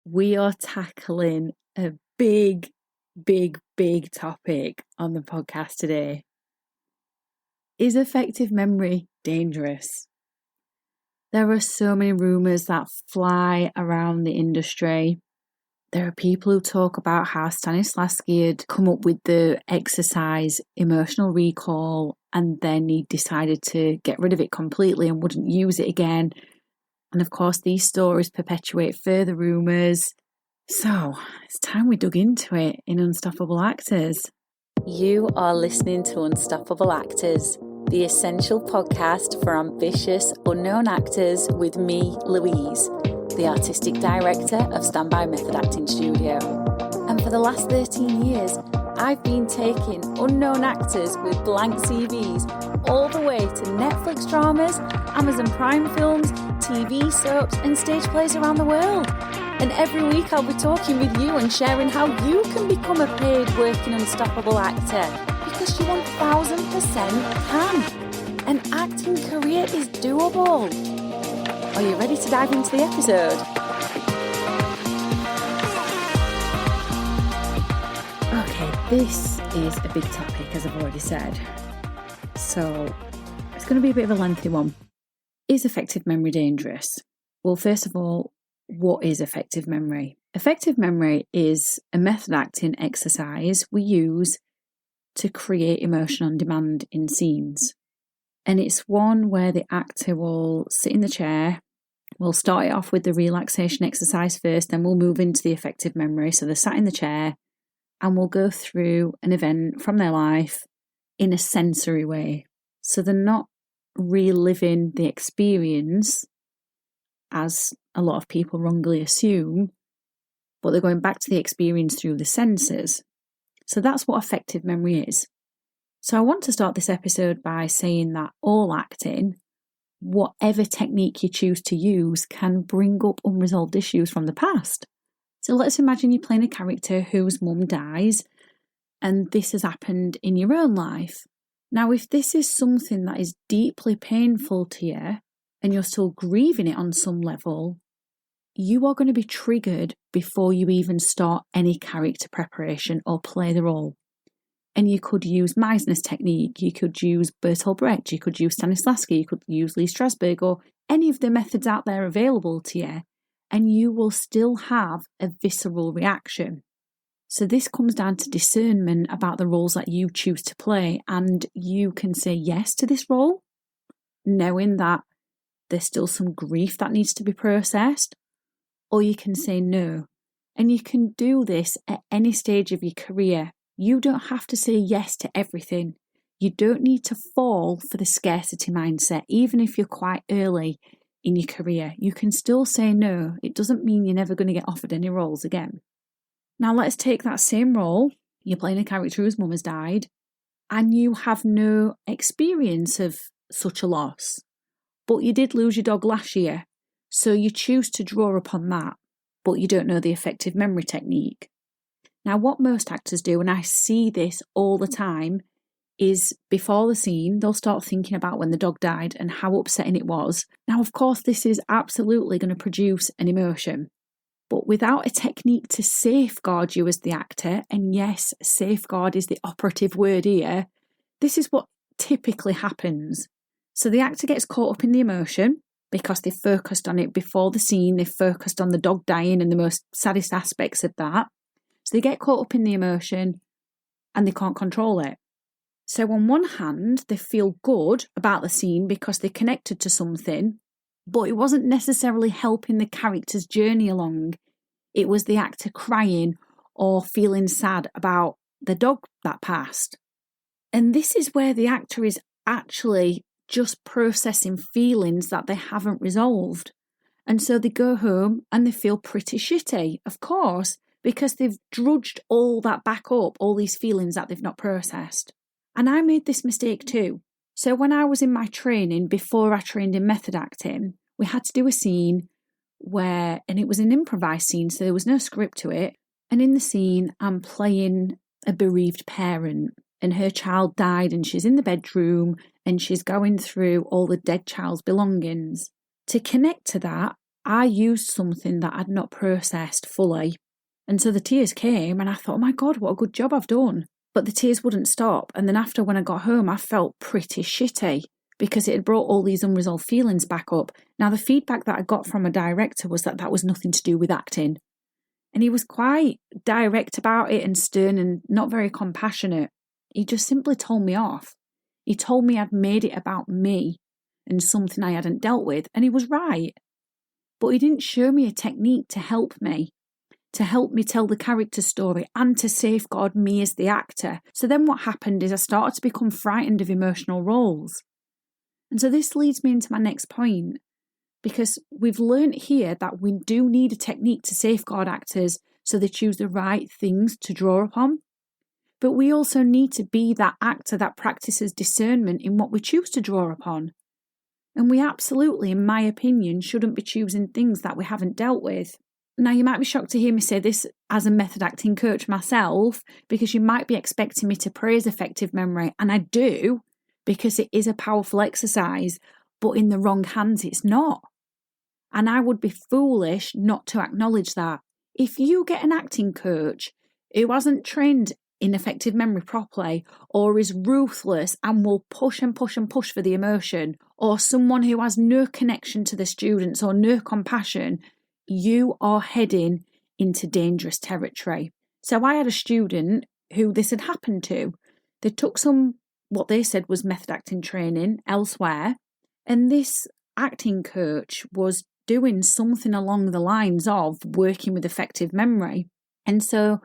we are tackling a big topic on the podcast today. Is effective memory dangerous? There are so many rumours that fly around the industry. There are people who talk about how Stanislavski had come up with the exercise emotional recall and then he decided to get rid of it completely and wouldn't use it again. And of course, these stories perpetuate further rumours. So, it's time we dug into it in Unstoppable Actors. You are listening to Unstoppable Actors, the essential podcast for ambitious, unknown actors with me, Louise, the artistic director of Standby Method Acting Studio. And for the last 13 years, I've been taking unknown actors with blank CVs all the way to Netflix dramas, Amazon Prime films, TV soaps and stage plays around the world. And every week I'll be talking with you and sharing how you can become a paid working unstoppable actor, because you 1000% can. An acting career is doable. Are you ready to dive into the episode? Okay, this is a big topic, as I've already said. So, it's going to be a bit of a lengthy one. Is effective memory dangerous? Well, first of all, what is effective memory? Effective memory is a method acting exercise we use to create emotion on demand in scenes. And it's one where the actor will sit in the chair. We'll start it off with the relaxation exercise first, then we'll move into the effective memory. So they're sat in the chair and we'll go through an event from their life in a sensory way. So they're not reliving the experience, as a lot of people wrongly assume, but they're going back to the experience through the senses. So that's what effective memory is. So I want to start this episode by saying that all acting, whatever technique you choose to use, can bring up unresolved issues from the past. So let's imagine you're playing a character whose mum dies, and this has happened in your own life. Now, if this is something that is deeply painful to you, and you're still grieving it on some level, you are going to be triggered before you even start any character preparation or play the role. And you could use Meisner's technique, you could use Bertolt Brecht, you could use Stanislavski, you could use Lee Strasberg, or any of the methods out there available to you, and you will still have a visceral reaction. So this comes down to discernment about the roles that you choose to play, and you can say yes to this role, knowing that there's still some grief that needs to be processed, or you can say no. And you can do this at any stage of your career. You don't have to say yes to everything. You don't need to fall for the scarcity mindset, even if you're quite early in your career. You can still say no. It doesn't mean you're never going to get offered any roles again. Now let's take that same role. You're playing a character whose mum has died, and you have no experience of such a loss. But you did lose your dog last year, so you choose to draw upon that, but you don't know the effective memory technique. Now, what most actors do, and I see this all the time, is before the scene, they'll start thinking about when the dog died and how upsetting it was. Now, of course, this is absolutely going to produce an emotion, but without a technique to safeguard you as the actor, and yes, safeguard is the operative word here, this is what typically happens. So the actor gets caught up in the emotion because they focused on it before the scene. They focused on the dog dying and the most saddest aspects of that. So they get caught up in the emotion and they can't control it. So on one hand, they feel good about the scene because they connected to something, but it wasn't necessarily helping the character's journey along. It was the actor crying or feeling sad about the dog that passed. And this is where the actor is actually just processing feelings that they haven't resolved. And so they go home and they feel pretty shitty, of course, because they've drudged all that back up, all these feelings that they've not processed. And I made this mistake too. So when I was in my training, before I trained in method acting, we had to do a scene and it was an improvised scene, so there was no script to it. And in the scene, I'm playing a bereaved parent. And her child died and she's in the bedroom and she's going through all the dead child's belongings. To connect to that, I used something that I'd not processed fully. And so the tears came and I thought, oh my God, what a good job I've done. But the tears wouldn't stop. And then after, when I got home, I felt pretty shitty because it had brought all these unresolved feelings back up. Now, the feedback that I got from a director was that that was nothing to do with acting. And he was quite direct about it and stern and not very compassionate. He just simply told me off. He told me I'd made it about me and something I hadn't dealt with. And he was right. But he didn't show me a technique to help me tell the character story and to safeguard me as the actor. So then what happened is I started to become frightened of emotional roles. And so this leads me into my next point, because we've learned here that we do need a technique to safeguard actors so they choose the right things to draw upon. But we also need to be that actor that practices discernment in what we choose to draw upon. And we absolutely, in my opinion, shouldn't be choosing things that we haven't dealt with. Now, you might be shocked to hear me say this as a method acting coach myself, because you might be expecting me to praise effective memory, and I do, because it is a powerful exercise, but in the wrong hands, it's not. And I would be foolish not to acknowledge that. If you get an acting coach who hasn't trained in effective memory properly, or is ruthless and will push and push and push for the emotion, or someone who has no connection to the students or no compassion, you are heading into dangerous territory. So I had a student who this had happened to. They took some, what they said was method acting training elsewhere, and this acting coach was doing something along the lines of working with effective memory. And so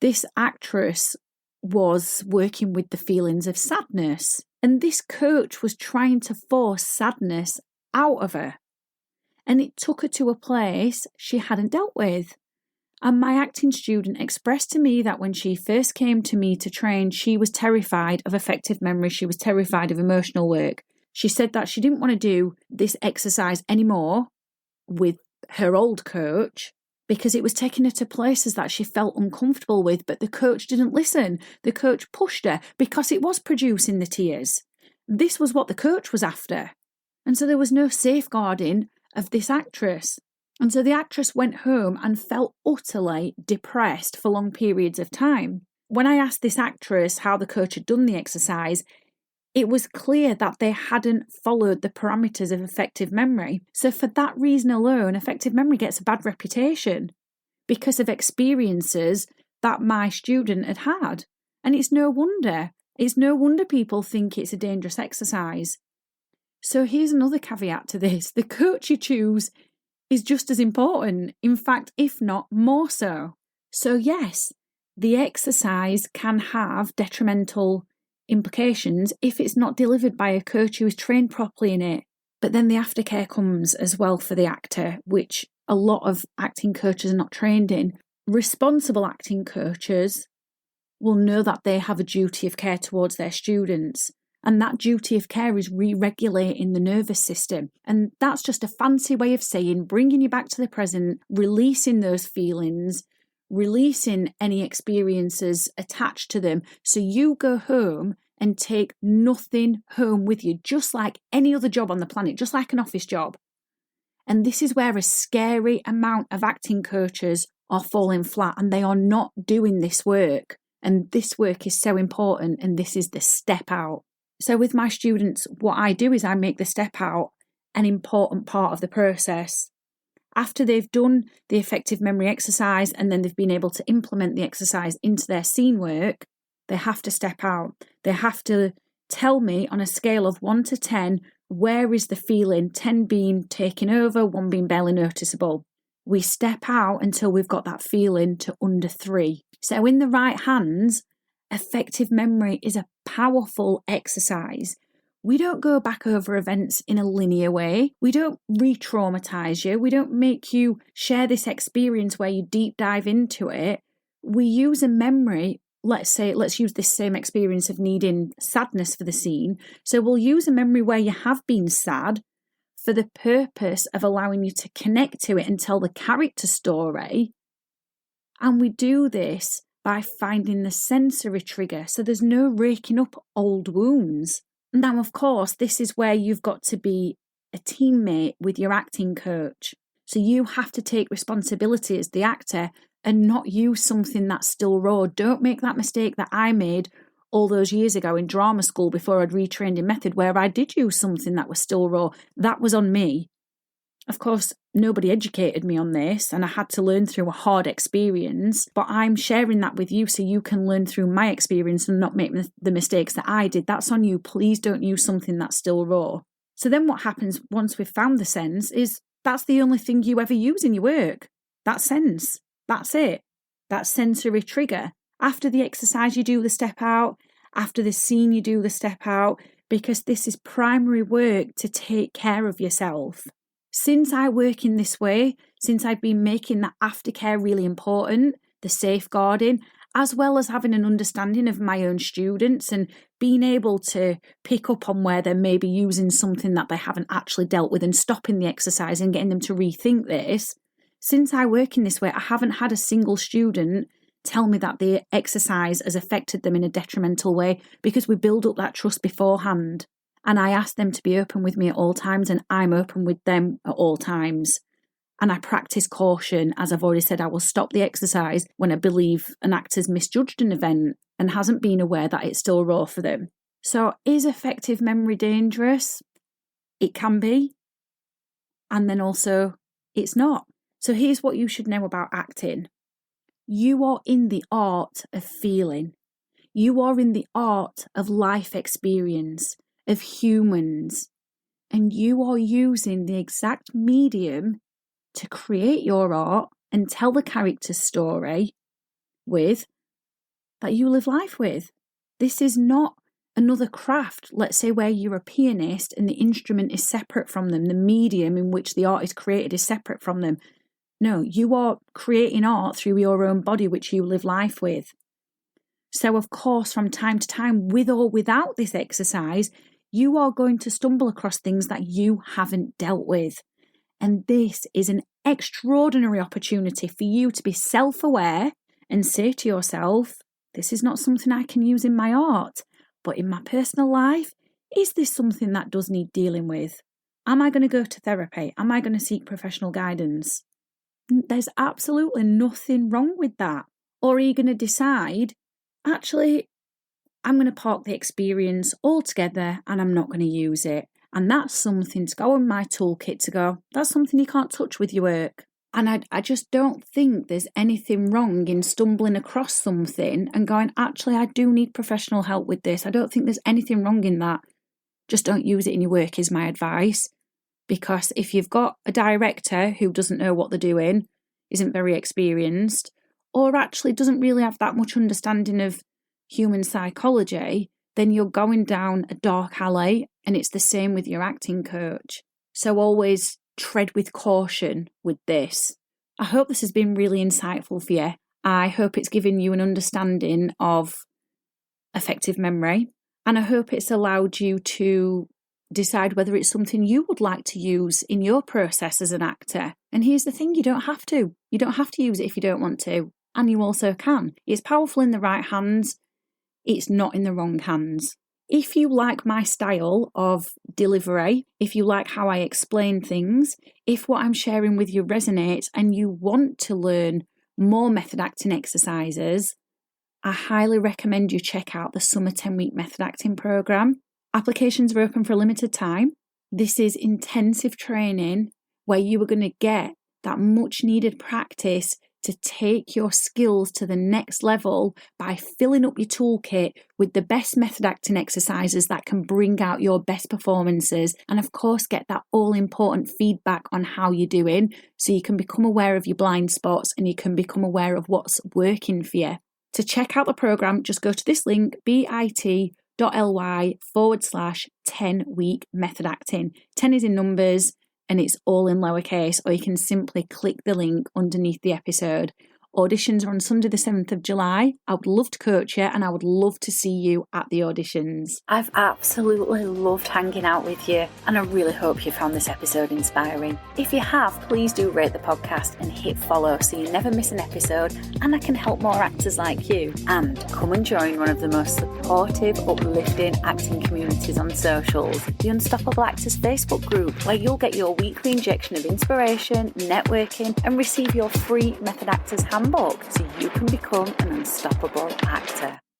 this actress was working with the feelings of sadness, and this coach was trying to force sadness out of her. And it took her to a place she hadn't dealt with. And my acting student expressed to me that when she first came to me to train, she was terrified of effective memory. She was terrified of emotional work. She said that she didn't want to do this exercise anymore with her old coach because it was taking her to places that she felt uncomfortable with, but the coach didn't listen. The coach pushed her because it was producing the tears. This was what the coach was after. And so there was no safeguarding of this actress. And so the actress went home and felt utterly depressed for long periods of time. When I asked this actress how the coach had done the exercise, it was clear that they hadn't followed the parameters of effective memory. So for that reason alone, effective memory gets a bad reputation because of experiences that my student had had. And it's no wonder. It's no wonder people think it's a dangerous exercise. So here's another caveat to this. The coach you choose is just as important. In fact, if not more so. So yes, the exercise can have detrimental implications if it's not delivered by a coach who is trained properly in it. But then the aftercare comes as well for the actor, which a lot of acting coaches are not trained in. Responsible acting coaches will know that they have a duty of care towards their students. And that duty of care is re-regulating the nervous system. And that's just a fancy way of saying bringing you back to the present, releasing those feelings, releasing any experiences attached to them. So you go home and take nothing home with you, just like any other job on the planet, just like an office job. And this is where a scary amount of acting coaches are falling flat, and they are not doing this work. And this work is so important, and this is the step out. So with my students, what I do is I make the step out an important part of the process. After they've done the effective memory exercise and then they've been able to implement the exercise into their scene work, they have to step out. They have to tell me on a scale of 1 to 10, where is the feeling, 10 being taken over, 1 being barely noticeable. We step out until we've got that feeling to under 3. So in the right hands, effective memory is a powerful exercise. We don't go back over events in a linear way. We don't re-traumatize you. We don't make you share this experience where you deep dive into it. We use a memory. Let's use this same experience of needing sadness for the scene. So we'll use a memory where you have been sad for the purpose of allowing you to connect to it and tell the character story. And we do this by finding the sensory trigger. So there's no raking up old wounds. Now, of course, this is where you've got to be a teammate with your acting coach. So you have to take responsibility as the actor and not use something that's still raw. Don't make that mistake that I made all those years ago in drama school before I'd retrained in method, where I did use something that was still raw. That was on me. Of course, nobody educated me on this, and I had to learn through a hard experience, but I'm sharing that with you so you can learn through my experience and not make the mistakes that I did. That's on you. Please don't use something that's still raw. So then what happens once we've found the sense is that's the only thing you ever use in your work. That sense. That's it. That sensory trigger. After the exercise, you do the step out. After the scene, you do the step out, because this is primary work to take care of yourself. Since I work in this way, since I've been making that aftercare really important, the safeguarding, as well as having an understanding of my own students and being able to pick up on where they're maybe using something that they haven't actually dealt with and stopping the exercise and getting them to rethink this. Since I work in this way, I haven't had a single student tell me that the exercise has affected them in a detrimental way, because we build up that trust beforehand. And I ask them to be open with me at all times, and I'm open with them at all times. And I practice caution. As I've already said, I will stop the exercise when I believe an actor's misjudged an event and hasn't been aware that it's still raw for them. So is affective memory dangerous? It can be. And then also, it's not. So here's what you should know about acting. You are in the art of feeling. You are in the art of life experience, of humans, and you are using the exact medium to create your art and tell the character's story with that you live life with. This is not another craft, let's say, where you're a pianist and the instrument is separate from them, the medium in which the art is created is separate from them. No, you are creating art through your own body, which you live life with. So, of course, from time to time, with or without this exercise, you are going to stumble across things that you haven't dealt with. And this is an extraordinary opportunity for you to be self-aware and say to yourself, this is not something I can use in my art, but in my personal life, is this something that does need dealing with? Am I going to go to therapy? Am I going to seek professional guidance? There's absolutely nothing wrong with that. Or are you going to decide, actually, I'm going to park the experience altogether and I'm not going to use it? And that's something to go in my toolkit to go, that's something you can't touch with your work. And I just don't think there's anything wrong in stumbling across something and going, actually, I do need professional help with this. I don't think there's anything wrong in that. Just don't use it in your work is my advice. Because if you've got a director who doesn't know what they're doing, isn't very experienced, or actually doesn't really have that much understanding of human psychology, then you're going down a dark alley, and it's the same with your acting coach. So always tread with caution with this. I hope this has been really insightful for you. I hope it's given you an understanding of affective memory, and I hope it's allowed you to decide whether it's something you would like to use in your process as an actor. And here's the thing, you don't have to. You don't have to use it if you don't want to. And you also can. It's powerful in the right hands. It's not in the wrong hands. If you like my style of delivery, if you like how I explain things, if what I'm sharing with you resonates and you want to learn more method acting exercises, I highly recommend you check out the Summer 10-Week Method Acting Programme. Applications are open for a limited time. This is intensive training where you are going to get that much needed practice to take your skills to the next level by filling up your toolkit with the best method acting exercises that can bring out your best performances, and of course get that all important feedback on how you're doing so you can become aware of your blind spots and you can become aware of what's working for you. To check out the programme, just go to this link, bit.ly/10-week method acting. 10 is in numbers and it's all in lowercase, or you can simply click the link underneath the episode. Auditions are on Sunday the 7th of July. I would love to coach you and I would love to see you at the auditions. I've absolutely loved hanging out with you and I really hope you found this episode inspiring. If you have, please do rate the podcast and hit follow so you never miss an episode and I can help more actors like you. And come and join one of the most supportive, uplifting acting communities on socials, the Unstoppable Actors Facebook group, where you'll get your weekly injection of inspiration, networking and receive your free Method Actors handbook so you can become an unstoppable actor.